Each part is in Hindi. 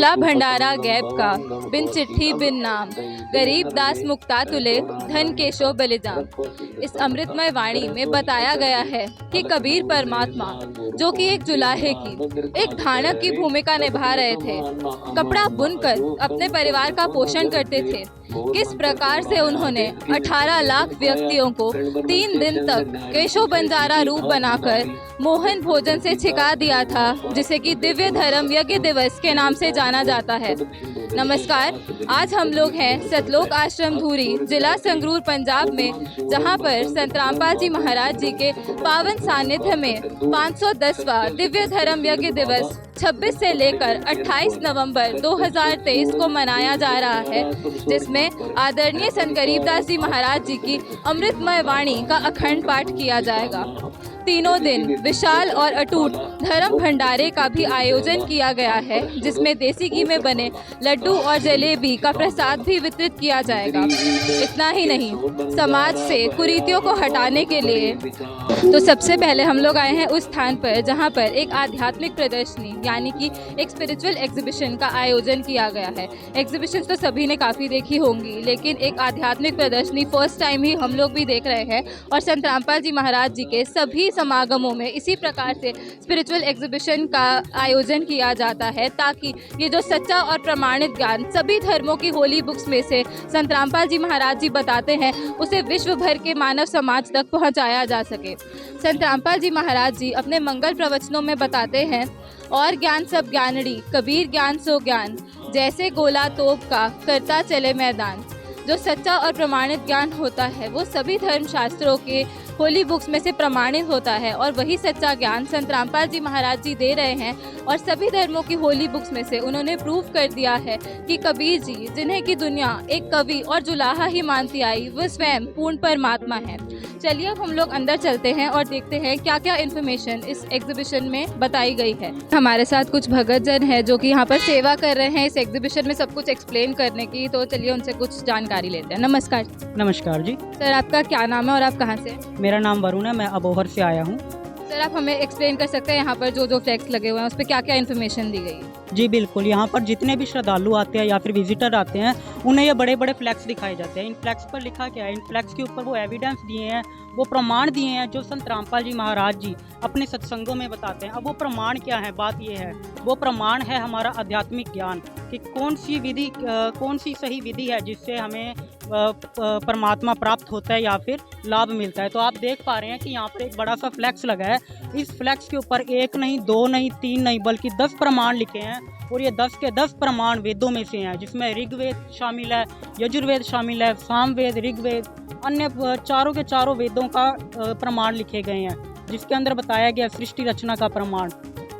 खुला भंडारा गैब का, बिन चिट्ठी बिन नाम, गरीब दास मुक्ता तुले, धन केशो बलिदान। इस अमृतमय वाणी में बताया गया है कि कबीर परमात्मा, जो कि एक जुलाहे की, एक धानक की भूमिका निभा रहे थे, कपड़ा बुनकर अपने परिवार का पोषण करते थे, किस प्रकार से उन्होंने 18 लाख व्यक्तियों को 3 दिन तक केशव बंजारा रूप बनाकर मोहन भोजन से छिका दिया था, जिसे कि दिव्य धर्म यज्ञ दिवस के नाम से जाना जाता है। नमस्कार, आज हम लोग हैं सतलोक आश्रम धूरी, जिला संगरूर, पंजाब में, जहां पर संत रामपाल जी महाराज जी के पावन सानिध्य में 510वां दिव्य धर्म यज्ञ दिवस 26 से लेकर 28 नवंबर 2023 को मनाया जा रहा है, जिसमें आदरणीय संत गरीबदास जी महाराज जी की अमृतमय वाणी का अखंड पाठ किया जाएगा। तीनों दिन विशाल और अटूट धर्म भंडारे का भी आयोजन किया गया है, जिसमें देसी घी में बने लड्डू और जलेबी का प्रसाद भी वितरित किया जाएगा। इतना ही नहीं, समाज से कुरीतियों को हटाने के लिए तो सबसे पहले हम लोग आए हैं उस स्थान पर जहां पर एक आध्यात्मिक प्रदर्शनी यानी कि एक स्पिरिचुअल एग्जीबिशन का आयोजन किया गया है। एग्जीबिशन तो सभी ने काफ़ी देखी होंगी, लेकिन एक आध्यात्मिक प्रदर्शनी फर्स्ट टाइम ही हम लोग भी देख रहे हैं। और संत रामपाल जी महाराज जी के सभी समागमों में इसी प्रकार से स्पिरिचुअल एग्जीबिशन का आयोजन किया जाता है, ताकि ये जो सच्चा और प्रमाणित ज्ञान सभी धर्मों की होली बुक्स में से संत रामपाल जी महाराज जी बताते हैं, उसे विश्व भर के मानव समाज तक पहुंचाया जा सके। संत रामपाल जी महाराज जी अपने मंगल प्रवचनों में बताते हैं, और ज्ञान सब ज्ञानड़ी, कबीर ज्ञान सो ज्ञान, जैसे गोला तोप का करता चले मैदान। जो सच्चा और प्रमाणित ज्ञान होता है वो सभी धर्म शास्त्रों के होली बुक्स में से प्रमाणित होता है, और वही सच्चा ज्ञान संत रामपाल जी महाराज जी दे रहे हैं। और सभी धर्मों की होली बुक्स में से उन्होंने प्रूव कर दिया है कि कबीर जी, जिन्हें की दुनिया एक कवि और जुलाहा ही मानती आई, वो स्वयं पूर्ण परमात्मा है। चलिए अब हम लोग अंदर चलते हैं और देखते हैं क्या क्या इन्फॉर्मेशन इस एग्जीबिशन में बताई गई है। हमारे साथ कुछ भगत जन है जो कि यहाँ पर सेवा कर रहे हैं इस एग्जीबिशन में सब कुछ एक्सप्लेन करने की, तो चलिए उनसे कुछ जानकारी लेते हैं। नमस्कार। नमस्कार जी। सर, आपका क्या नाम है और आप कहाँ से हैं? मेरा नाम वरुण है, मैं अबोहर से आया हूँ। सर, आप हमें एक्सप्लेन कर सकते हैं यहाँ पर जो जो फ्लैग्स लगे हुए हैं उस पर क्या क्या इन्फॉर्मेशन दी गई है? जी बिल्कुल, यहाँ पर जितने भी श्रद्धालु आते हैं या फिर विजिटर आते हैं, उन्हें ये बड़े बड़े फ्लैक्स दिखाए जाते हैं। इन फ्लैक्स पर लिखा क्या है? इन फ्लैक्स के ऊपर वो एविडेंस दिए हैं, वो प्रमाण दिए हैं जो संत रामपाल जी महाराज जी अपने सत्संगों में बताते हैं। अब वो प्रमाण क्या है? बात ये है, वो प्रमाण है हमारा आध्यात्मिक ज्ञान, कि कौन सी विधि, कौन सी सही विधि है जिससे हमें परमात्मा प्राप्त होता है या फिर लाभ मिलता है। तो आप देख पा रहे हैं कि यहाँ पर एक बड़ा सा फ्लैक्स लगा है। इस फ्लैक्स के ऊपर 1 नहीं, 2 नहीं, 3 नहीं, बल्कि 10 प्रमाण लिखे हैं, और ये 10 के 10 प्रमाण वेदों में से हैं, जिसमें ऋग्वेद शामिल है, यजुर्वेद शामिल है, सामवेद, ऋग्वेद, अन्य चारों के चारों वेदों का प्रमाण लिखे गए हैं, जिसके अंदर बताया गया सृष्टि रचना का प्रमाण,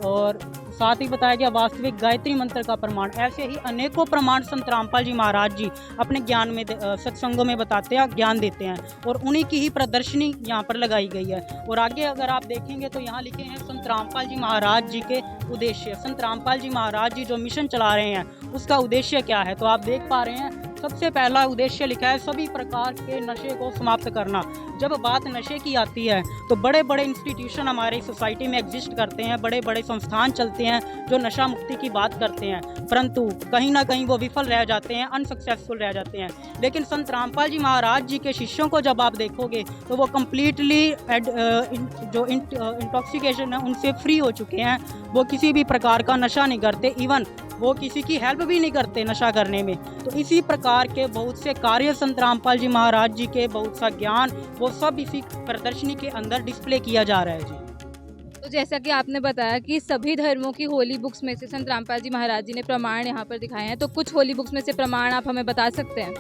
और साथ ही बताया गया वास्तविक गायत्री मंत्र का प्रमाण। ऐसे ही अनेकों प्रमाण संत रामपाल जी महाराज जी अपने ज्ञान में सत्संगों में बताते हैं, ज्ञान देते हैं, और उन्हीं की ही प्रदर्शनी यहाँ पर लगाई गई है। और आगे अगर आप देखेंगे तो यहाँ लिखे हैं संत रामपाल जी महाराज जी के उद्देश्य। संत रामपाल जी महाराज जी जो मिशन चला रहे हैं उसका उद्देश्य क्या है? तो आप देख पा रहे हैं, सबसे पहला उद्देश्य लिखा है सभी प्रकार के नशे को समाप्त करना। जब बात नशे की आती है तो बड़े बड़े इंस्टीट्यूशन हमारी सोसाइटी में एग्जिस्ट करते हैं, बड़े बड़े संस्थान चलते हैं जो नशा मुक्ति की बात करते हैं, परंतु कहीं ना कहीं वो विफल रह जाते हैं, अनसक्सेसफुल रह जाते हैं। लेकिन संत रामपाल जी महाराज जी के शिष्यों को जब आप देखोगे तो वो कम्प्लीटली जो इंटॉक्सिकेशन है उनसे फ्री हो चुके हैं। वो किसी भी प्रकार का नशा नहीं करते, इवन वो किसी की हेल्प भी नहीं करते नशा करने में। तो इसी प्रकार के बहुत से कार्य संत रामपाल जी महाराज जी के, बहुत सा ज्ञान, वो सब इसी प्रदर्शनी के अंदर डिस्प्ले किया जा रहा है जी। तो जैसा कि आपने बताया कि सभी धर्मों की होली बुक्स में से संत रामपाल जी महाराज जी ने प्रमाण यहाँ पर दिखाए हैं, तो कुछ होली बुक्स में से प्रमाण आप हमें बता सकते हैं?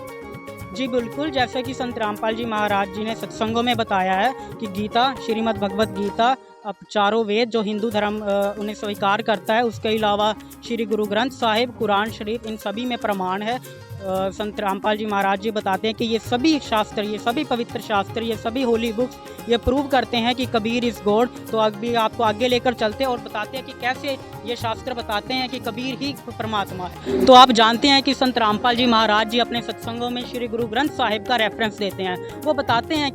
जी बिल्कुल, जैसे कि संत रामपाल जी महाराज जी ने सत्संगों में बताया है कि गीता, श्रीमद् भगवत गीता, अब चारों वेद जो हिंदू धर्म उन्हें स्वीकार करता है, उसके अलावा श्री गुरु ग्रंथ साहिब, कुरान शरीफ, इन सभी में प्रमाण है। संत रामपाल जी महाराज जी बताते हैं कि ये सभी शास्त्र, ये सभी पवित्र शास्त्र, ये सभी होली बुक्स ये प्रूव करते हैं कि कबीर इज़ गॉड। तो अभी आपको आगे लेकर चलते हैं और बताते हैं कि कैसे ये शास्त्र बताते हैं कि कबीर ही परमात्मा है। तो आप जानते हैं कि संत रामपाल जी महाराज जी अपने सत्संगों में श्री गुरु ग्रंथ साहिब का रेफरेंस देते हैं। वो बताते हैं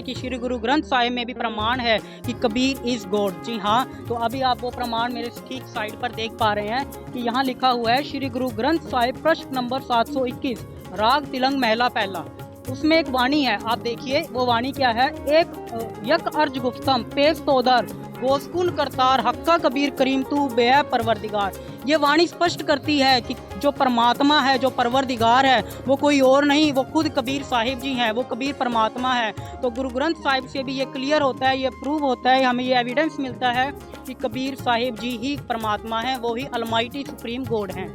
कि श्री गुरु ग्रंथ साहिब में भी प्रमाण है कि कबीर इज़ गॉड। जी हाँ, तो अभी आप वो प्रमाण मेरे ठीक साइड पर देख पा रहे हैं कि यहाँ लिखा हुआ है श्री गुरु ग्रंथ साहिब प्रश्न नंबर 721 राग तिलंग महला पहला। उसमें एक वाणी है, आप देखिए वो वाणी क्या है। एक यक अर्ज गुफ्तम पेश तोदर गोस्कुन करतार हक्का कबीर करीम तू बे परवरदिगार। ये वाणी स्पष्ट करती है कि जो परमात्मा है, जो परवरदिगार है, वो कोई और नहीं, वो खुद कबीर साहिब जी हैं, वो कबीर परमात्मा है। तो गुरु ग्रंथ साहिब से भी ये क्लियर होता है, ये प्रूव होता है, हमें ये एविडेंस मिलता है कि कबीर साहिब जी ही परमात्मा हैं, वो ही अलमाइटी सुप्रीम गॉड हैं।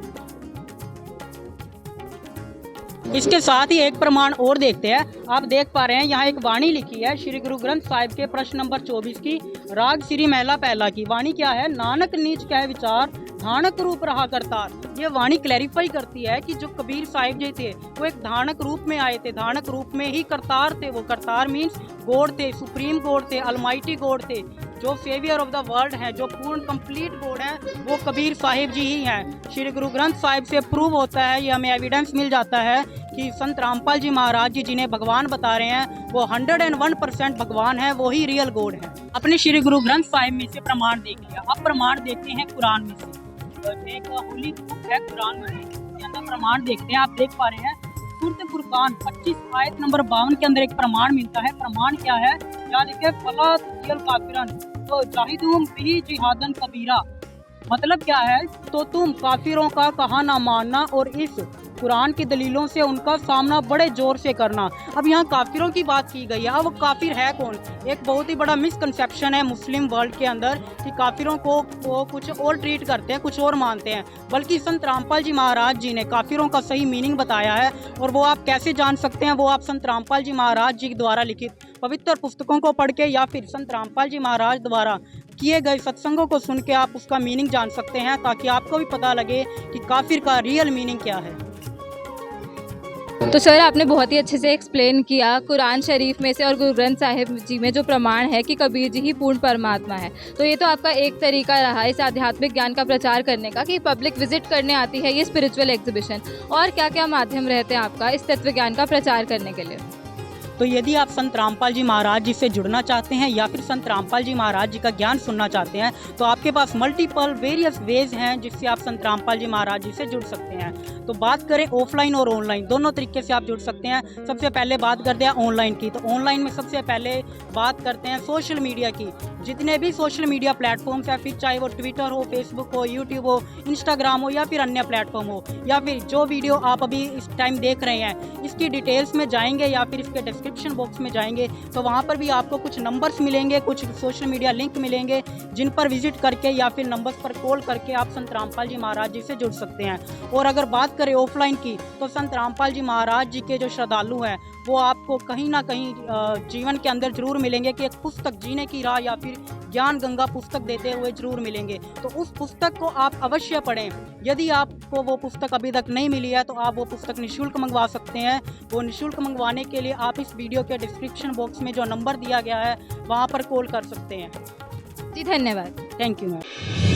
इसके साथ ही एक प्रमाण और देखते हैं। आप देख पा रहे हैं यहाँ एक वाणी लिखी है श्री गुरु ग्रंथ साहिब के प्रश्न नंबर 24 की राग श्री महला पहला की। वाणी क्या है? नानक नीच कह विचार धानक रूप रहा करतार। ये वाणी क्लैरिफाई करती है कि जो कबीर साहिब जी थे वो एक धानक रूप में आए थे, धानक रूप में ही करतार थे। वो करतार मीन्स गॉड थे, सुप्रीम गॉड थे, अलमाइटी गॉड थे, जो सेवियर ऑफ द वर्ल्ड हैं, जो पूर्ण कंप्लीट गॉड हैं, वो कबीर साहिब जी ही हैं। श्री गुरु ग्रंथ साहिब से प्रूव होता है, ये हमें एविडेंस मिल जाता है कि संत रामपाल जी महाराज जी जिन्हें भगवान बता रहे हैं वो 101% भगवान है, वो ही रियल गॉड है। अपने श्री गुरु ग्रंथ साहिब में से प्रमाण देख लिया, अब प्रमाण देखते हैं कुरान में से। तो एक होली बुक है कुरान में, इसके अंदर प्रमाण देखते हैं। आप देख पा रहे हैं सूरत फुरकान 25 आयत नंबर 52 के अंदर एक प्रमाण मिलता है। प्रमाण क्या है? क्या लिखे? फला तुतियल काफिरन तो जाहिदुम बिही जिहादन कबीरा। मतलब क्या है? तो तुम काफिरों का कहा ना मानना और इस कुरान की दलीलों से उनका सामना बड़े जोर से करना। अब यहाँ काफिरों की बात की गई है। अब वो काफिर है कौन? एक बहुत ही बड़ा मिसकंसेप्शन है मुस्लिम वर्ल्ड के अंदर कि काफिरों को वो कुछ और ट्रीट करते हैं, कुछ और मानते हैं। बल्कि संत रामपाल जी महाराज जी ने काफिरों का सही मीनिंग बताया है। और वो आप कैसे जान सकते हैं? वो आप संत रामपाल जी महाराज जी द्वारा लिखित पवित्र पुस्तकों को पढ़ के या फिर संत रामपाल जी महाराज द्वारा किए गए सत्संगों को सुन के आप उसका मीनिंग जान सकते हैं, ताकि आपको भी पता लगे कि काफिर का रियल मीनिंग क्या है। तो सर आपने बहुत ही अच्छे से एक्सप्लेन किया कुरान शरीफ में से और गुरु ग्रंथ साहिब जी में जो प्रमाण है कि कबीर जी ही पूर्ण परमात्मा है। तो ये तो आपका एक तरीका रहा इस आध्यात्मिक ज्ञान का प्रचार करने का कि पब्लिक विजिट करने आती है ये स्पिरिचुअल एग्जीबिशन। और क्या क्या माध्यम रहते हैं आपका इस तत्व ज्ञान का प्रचार करने के लिए? तो यदि आप संत रामपाल जी महाराज जी से जुड़ना चाहते हैं या फिर संत रामपाल जी महाराज जी का ज्ञान सुनना चाहते हैं तो आपके पास मल्टीपल वेरियस वेज हैं जिससे आप संत रामपाल जी महाराज जी से जुड़ सकते हैं। तो बात करें ऑफलाइन और ऑनलाइन, दोनों तरीके से आप जुड़ सकते हैं। सबसे पहले बात करते हैं ऑनलाइन की। तो ऑनलाइन में सबसे पहले बात करते हैं सोशल मीडिया की। जितने भी सोशल मीडिया प्लेटफॉर्म्स हैं, फिर चाहे वो ट्विटर हो, फेसबुक हो, यूट्यूब हो, इंस्टाग्राम हो या फिर अन्य प्लेटफॉर्म हो, या फिर जो वीडियो आप अभी इस टाइम देख रहे हैं इसकी डिटेल्स में जाएंगे या फिर इसके डिस्क्रिप्शन बॉक्स में जाएंगे तो वहाँ पर भी आपको कुछ नंबर्स मिलेंगे, कुछ सोशल मीडिया लिंक मिलेंगे जिन पर विजिट करके या फिर नंबर्स पर कॉल करके आप संत रामपाल जी महाराज जी से जुड़ सकते हैं। और अगर बात करें ऑफलाइन की तो संत रामपाल जी महाराज जी के जो श्रद्धालु हैं वो आपको कहीं ना कहीं जीवन के अंदर जरूर मिलेंगे कि एक पुस्तक जीने की राह या फिर ज्ञान गंगा पुस्तक देते हुए जरूर मिलेंगे। तो उस पुस्तक को आप अवश्य पढ़ें। यदि आपको वो पुस्तक अभी तक नहीं मिली है तो आप वो पुस्तक निःशुल्क मंगवा सकते हैं। वो निःशुल्क मंगवाने के लिए आप इस वीडियो के डिस्क्रिप्शन बॉक्स में जो नंबर दिया गया है वहाँ पर कॉल कर सकते हैं। जी धन्यवाद। Thank you ma'am.